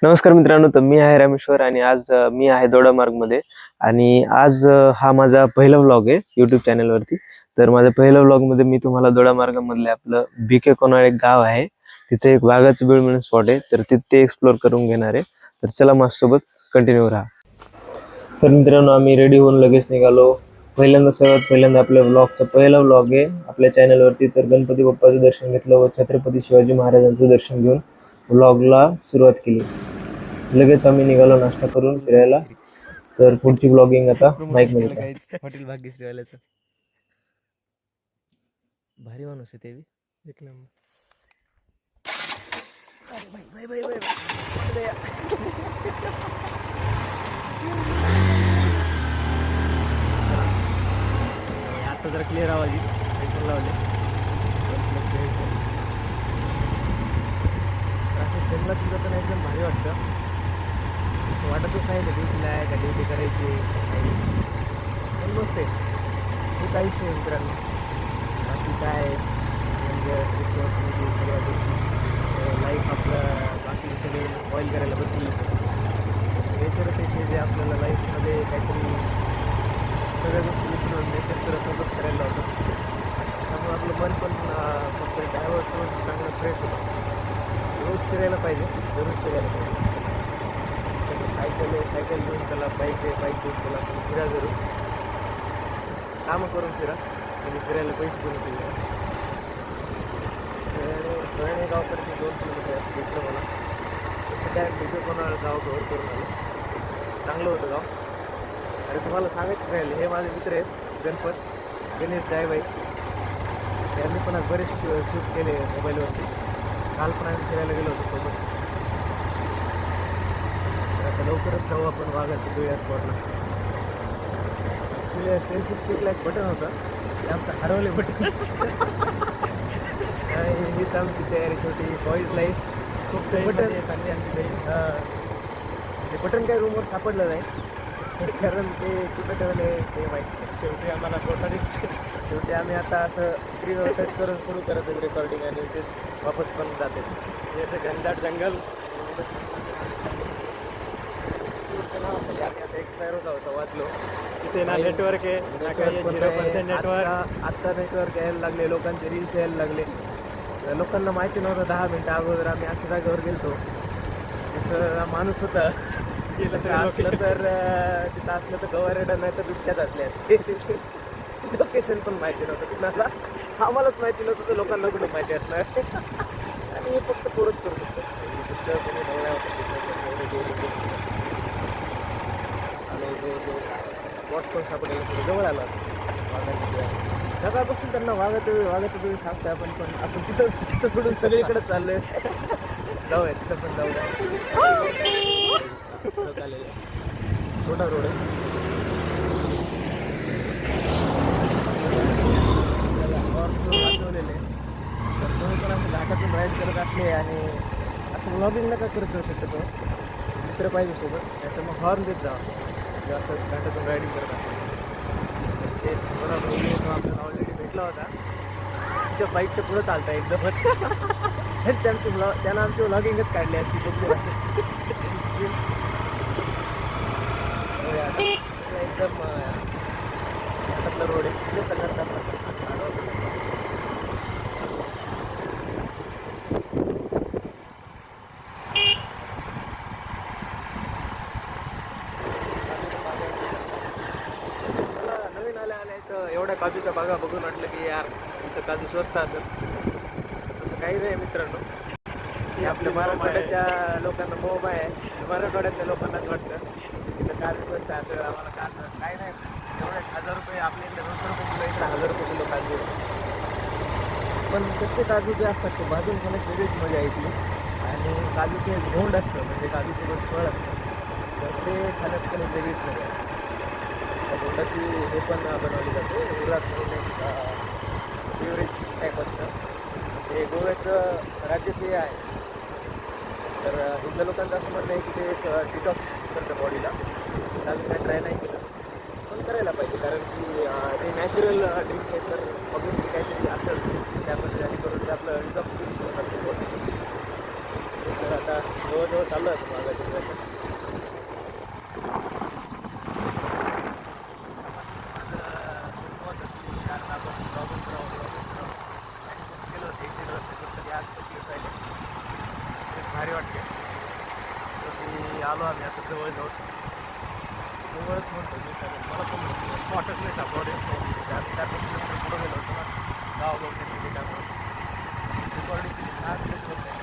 नमस्कार मित्रांनो, तर मी आहे रामेश्वर आणि आज मी आहे दोडामार्गमध्ये आणि आज हा माझा पहिला व्लॉग आहे यूट्यूब चॅनलवरती. तर माझ्या पहिल्या व्लॉगमध्ये मी तुम्हाला दोडामार्गामधले आपलं BK कोणाळ एक गाव आहे, तिथे एक वाघाचं बीळ म्हणून स्पॉट आहे, तर तिथे एक्सप्लोर करून घेणार आहे. तर चला माझ्यासोबत कंटिन्यू राहा. तर मित्रांनो, आम्ही रेडी होऊन लगेच निघालो. सर्वात पहिल्यांदा आपल्या व्लॉगचा पहिला व्लॉग आहे आपल्या चॅनलवरती. तर गणपती बाप्पाचं दर्शन घेतलं व छत्रपती शिवाजी महाराजांचं दर्शन घेऊन व्लॉगला सुरुवात केली. लगेच आम्ही निघालो नाश्ता करून फिरायला. तर पुढची ब्लॉगिंग आता माईक मध्ये. हॉटेल भाग्यश्रीवाल्याचं भारी माणूस आहे ते बी. एक नंबर. आता जरा क्लिअर आवाज हेडफोन लावले. असं जंगलात जाताना एकदम भारी वाटतं. असं वाटतच नाही का ड्युटीला आहे का ड्युटी करायची काही. पण मस्त आहे, हेच आयुष्य आहे मित्रांनो. बाकी काय म्हणजे रिस्पॉन्सिबिलिटी सगळ्या गोष्टी लाईफ आपलं बाकी सगळे स्पॉईल करायला बसली. नेचरच आहे की जे आपल्याला लाईफमध्ये काहीतरी सगळ्या गोष्टी विसरून नेचरकडे फोकस करायला लावतं. त्यामुळे आपलं मन पण फक्त डायव्हर्ट करून चांगलं फ्रेश होतं. रोज फिरायला पाहिजे, दररोज फिरायला पाहिजे. सायकल घेऊन चला, बाईक घेऊन चला, पण फिरा जरूर. कामं करून फिरा आणि फिरायला पैसे करून फिरा. आणि गावकडे 2 किलोमीटर असं दिसलं मला. तसं काय तिथे कोणाला गाव कव्हर करून आलं. चांगलं होतं गाव. आणि तुम्हाला सांगायचं राहील, हे माझे मित्र आहेत गणेश जायबाई. त्यांनी पण आज बरेच शूट केले मोबाईलवरती. काल पण आम्ही फिरायला गेलो होतो सोबत. आता लवकरच जाऊ आपण वाघाचं बीळ या स्पॉटला. ॲक्च्युली सेल्फी स्टिकला एक बटन होतं, ते आमचं हरवले बटन. हीच आमची तयारी शेवटी बॉईज लाईफ. खूप बटन ते बटन काय रूमवर सापडलं नाही, कारण ते कुठं ठेवले ते माहिती. शेवटी आम्हाला फोटोच. शेवटी आम्ही आता असं स्क्रीनवर टच करून सुरू करत आहे रेकॉर्डिंग आणि तेच वापस पण जाते. हे असं घनदाट जंगल. आम्ही आता एक्सपायर होता वाचलो. तिथे ना नेटवर्क आहे, आत्ता नेटवर्क यायला लागले, लोकांचे रील्स यायला लागले. लोकांना माहिती नव्हतं. 10 मिनटं अगोदर आम्ही अशा जागेवर गेलतो, तिथं माणूस होता. तिथं असलं तर गवारेडा नाही तर बिबट्याच असले असते. लोकेशन पण माहिती नव्हतं कुणाला. आम्हालाच माहिती नव्हतं तर लोकांना कुठं माहिती असणार. आणि हे फक्त पोरच करू शकतो. दुसरं कोणी नवरा आणि जो स्पॉट पण सापडायला थोडं जवळ आला वाघाच्या बिळाच्या. सकाळपासून त्यांना वाघाचं बिळ सांगतोय आपण तिथं सोडून सगळीकडे चाललोय. जाऊया तिथं पण जाऊया. छोटा रोड आहे. वाचवलेले तर तुम्ही पण असं घाटातून राईड करत असले आणि असं व्लॉगिंग नका करत जाऊ शक्यतो. मित्र पाहिजे सोबत, नाही तर मग हॉर्न देत जावा असं घाटातून रायडिंग करत असतो. ते थोडा व्हिडिओ आपल्याला ऑलरेडी भेटला होता. तिच्या बाईकच्या पुढं चालतं एकदमच. त्यानं आमची व्लॉगिंगच काढली असती कुठली एकदम घाटातला रोड आहे. तिथे करतात. एवढ्या काजूच्या बागा बघून वाटलं की यार इथं काजू स्वस्त असत. तसं काही नाही मित्रांनो. हे आपल्या मराठवाड्याच्या लोकांना मोह आहे. मराठवाड्यातल्या लोकांनाच वाटतं इथं काजू स्वस्त असेल. आम्हाला काजू काही नाही. एवढे 1000 रुपये आपल्या इकडे 200 रुपये किलो, इकडे 1000 रुपये किलो काजू. पण कच्चे काजू जे असतात ते भाजून पण एक वेगळीच मजा येते. आणि काजूचे घोंड असतं म्हणजे काजूसोबत फळ असतं, तर ते खाण्यात पण एक वेगळीच मजा आहे. गोडाची हे पण बनवली जाते. उरात म्हणून एक बेवरेज टाईप असतं. हे गोव्याचं राज्यपेय आहे. तर इथल्या लोकांचं असं म्हणणं आहे की ते एक डिटॉक्स करतं बॉडीला. अजून काय ट्राय नाही केलं, पण करायला पाहिजे, कारण की ते नॅचरल ड्रिंक आहे. तर ऑब्वियसली काहीतरी असेल त्यामध्ये, जेणेकरून ते आपलं डिटॉक्सिफिकेशन असतं बॉडी. तर आता जवळजवळ चालू आहे मागायचं कारण आपण ब्लॉगिंग करावं आणि कसं केलं होतं 1-1.5 वर्ष तरी आज कंप्लीट राहिले खूप भारी वाटते. तर मी आलो आम्ही आता जवळजवळ जवळच म्हणतो मी कारण मला पण वाटत नाही सापडे 4-5 किलोमीटर पुढं गेलो होतो ना गाव बघण्यासाठी त्यामुळे रेकॉर्डिंग केली 6 किलोमीटर होत आहे.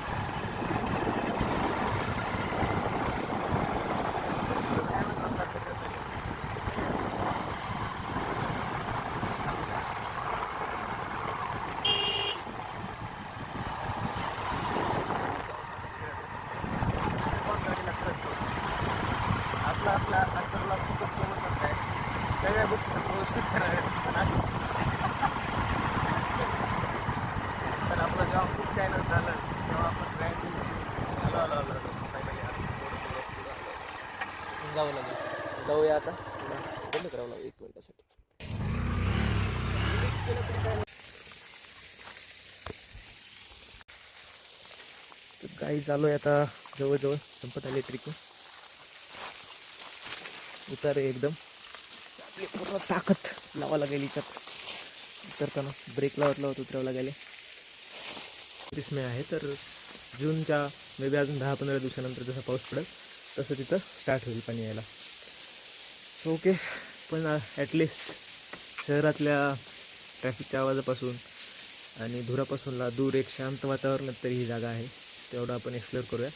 आपला आजचा ब्लॉग खूपच फेमस होत आहे. सगळ्या गोष्टीचा प्रोसेस करावे पण आज तर आपलं जेव्हा खूप चॅनल झालं तेव्हा आपण ग्रँड आलो फायनली जावं लागेल. जाऊया आता बंद करावं लागेल 1 मिनिटासाठी. तर काही चालू आहे आता जवळजवळ संपत आले ट्रिक उतार आहे एकदम आपली पूर्ण ताकद लावा लागेल याच्यात उतरताना ब्रेक लावत उतरावं लागेल. 30 मे आहे तर जूनच्या मे बी अजून 10-15 दिवसानंतर जसा पाऊस पडेल तसं तिथं स्टार्ट होईल पाणी यायला. ओके पण ॲटलिस्ट शहरातल्या ट्रॅफिकच्या आवाजापासून आणि धुरापासूनला दूर एक शांत वातावरणात तरी ही जागा आहे तेवढं आपण एक्सप्लोअर करूया.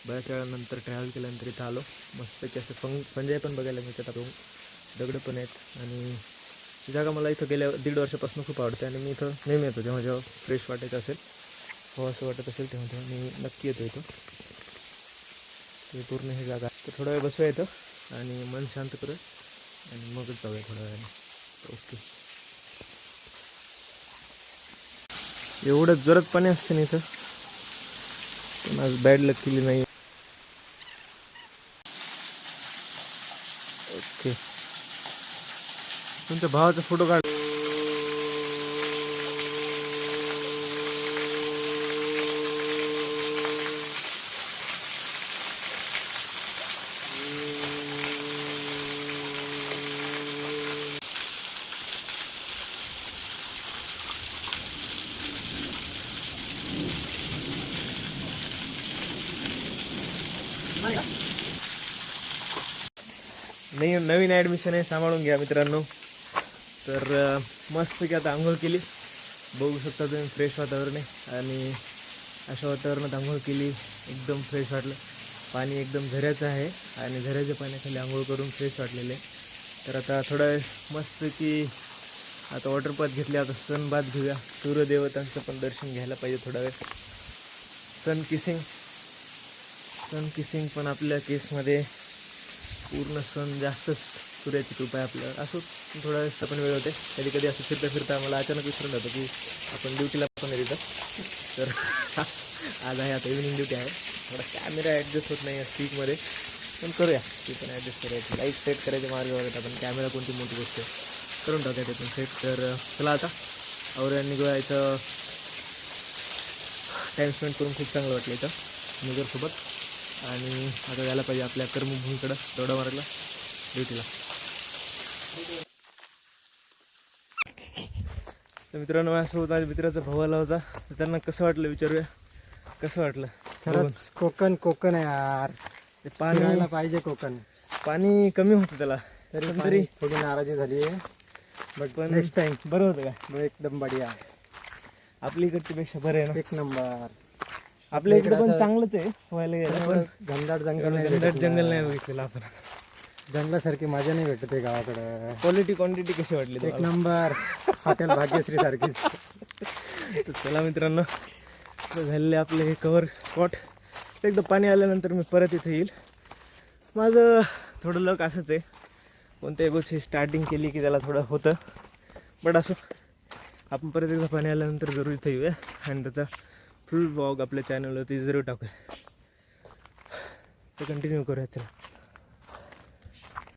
बऱ्याच वेळानंतर ट्रॅव्हल केल्यानंतर इथं आलो मस्तपैकी असं पंजाय पण बघायला मिळतात आपण दगडं पण आहेत आणि ही जागा मला इथं गेल्या 1.5 वर्षापासून खूप आवडते आणि मी इथं नेहमी येतो जेव्हा फ्रेश वाटायचं असेल हो असं वाटत असेल तेव्हा मी नक्की येतो इथं. ते पूर्ण ही जागा तर थोडा वेळ बसूया इथं आणि मन शांत करूया आणि मगच जाऊया थोड्या वेळाने. ओके एवढं जोरात पाणी असते ना इथं पण आज बॅड लक केली नाही. ओके तुमच्या भावाचा फोटो काढ. नवीन ॲडमिशन आहे सांभाळून घ्या मित्रांनो. तर मस्त की आता आंघोळ केली बघू शकता तुम्ही फ्रेश वातावरण आहे आणि अशा वातावरणात आंघोळ केली एकदम फ्रेश वाटलं. पाणी एकदम झऱ्याचं आहे आणि झऱ्याच्या पाण्याखाली आंघोळ करून फ्रेश वाटलेले. तर आता थोडा वेळ मस्त की आता वॉटर बाथ घेतले आता सन बाथ घेऊया. सूर्यदेवतांचं पण दर्शन घ्यायला पाहिजे थोडा वेळ. सन किसिंग पण आपल्या केसमध्ये पूर्ण सण जास्तच सूर्याची कृपा आहे आपल्यावर असो थोडा वेळेस पण वेळ होते. कधी कधी असं फिरता मला अचानक विसरून जातं की आपण ड्युटीला पण आहे तिथं. तर आज आहे आता इव्हिनिंग ड्युटी आहे. थोडा कॅमेरा ॲडजस्ट होत नाही स्पीकमध्ये पण करूया ती पण ॲडजस्ट करायची. लाईट सेट करायचे मार्गावर आहेत आपण कॅमेरा कोणती मोठी गोष्ट करून टाकूया ते पण सेट. तर चला आता औऱ्यांनी गोव्याचं टाईम स्पेंड करून खूप चांगलं वाटलं इथं निगरसोबत आणि आता यायला पाहिजे आपल्या कर्मभूमीकडं दोडामार्गला ड्युटीला. तर मित्रांनो माझ्यासोबत माझ्या मित्राचा भाऊ आला होता तर त्यांना कसं वाटलं विचारूया. कसं वाटलं? खरंच कोकण आहे यार. ते पाणी फिरायला पाहिजे कोकण. पाणी कमी होतं त्याला तरी थोडी नाराजी झाली आहे बट पण नेक्स्ट टाइम बरं होतं का? एकदम बढिया. आपल्या इकडच्या पेक्षा बरं आहे ना. 1 नंबर. आपल्या इकडे पण चांगलंच आहे व्हायला गेलं पण घनदाट जंगल नाही घनदाट भेटत जंगल ना. नाही बघितलेलं आपण. जंगलासारखी मजा नाही भेटत आहे गावाकडं. क्वालिटी क्वांटिटी कशी वाटली 1 तुम्हाला? नंबर. हॉटेल भाग्यश्री सारखीच. तर चला मित्रांनो झालेले आपले हे कव्हर स्पॉट. एकदा पाणी आल्यानंतर मी परत इथे येईल. माझं थोडं लक असंच आहे कोणत्याही गोष्टी स्टार्टिंग केली की त्याला थोडं होतं बट असो आपण परत एकदा पाणी आल्यानंतर जरूर इथं येऊया आणि त्याचा फुल व्लॉग आपल्या चॅनलवरती जरूर टाकूया. ते कंटिन्यू करूया चला.